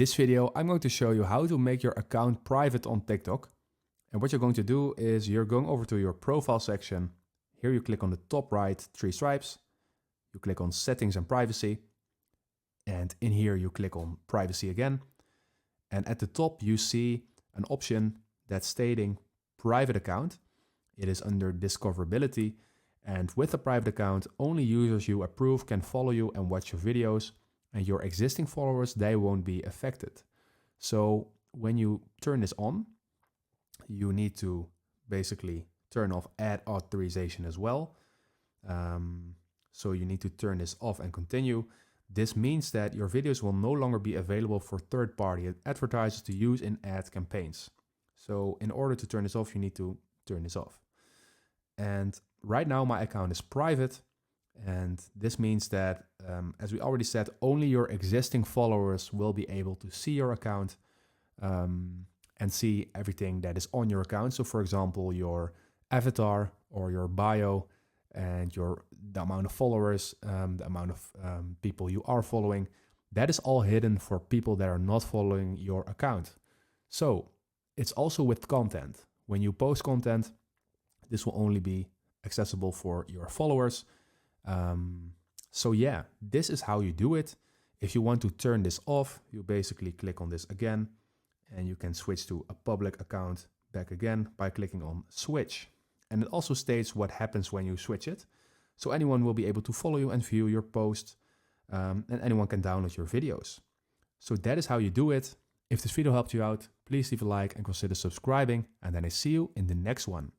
this video, I'm going to show you how to make your account private on TikTok. And what you're going to do is you're going over to your profile section. Here you click on the top right, 3 stripes. You click on settings and privacy. And in here you click on privacy again. And at the top you see an option that's stating private account. It is under discoverability. And with a private account, only users you approve can follow you and watch your videos. And your existing followers, they won't be affected. So when you turn this on, you need to basically turn off ad authorization as well. So you need to turn this off and continue. This means that your videos will no longer be available for third-party advertisers to use in ad campaigns. So in order to turn this off, you need to turn this off. And right now my account is private. And this means that, as we already said, only your existing followers will be able to see your account and see everything that is on your account. So for example, your avatar or your bio and the amount of followers, the amount of people you are following, that is all hidden for people that are not following your account. So it's also with content. When you post content, this will only be accessible for your followers. So yeah, this is how you do it. If you want to turn this off, you basically click on this again and you can switch to a public account back again by clicking on switch. And it also states what happens when you switch it. So anyone will be able to follow you and view your post, and anyone can download your videos. So that is how you do it. If this video helped you out, please leave a like and consider subscribing, and then I see you in the next one.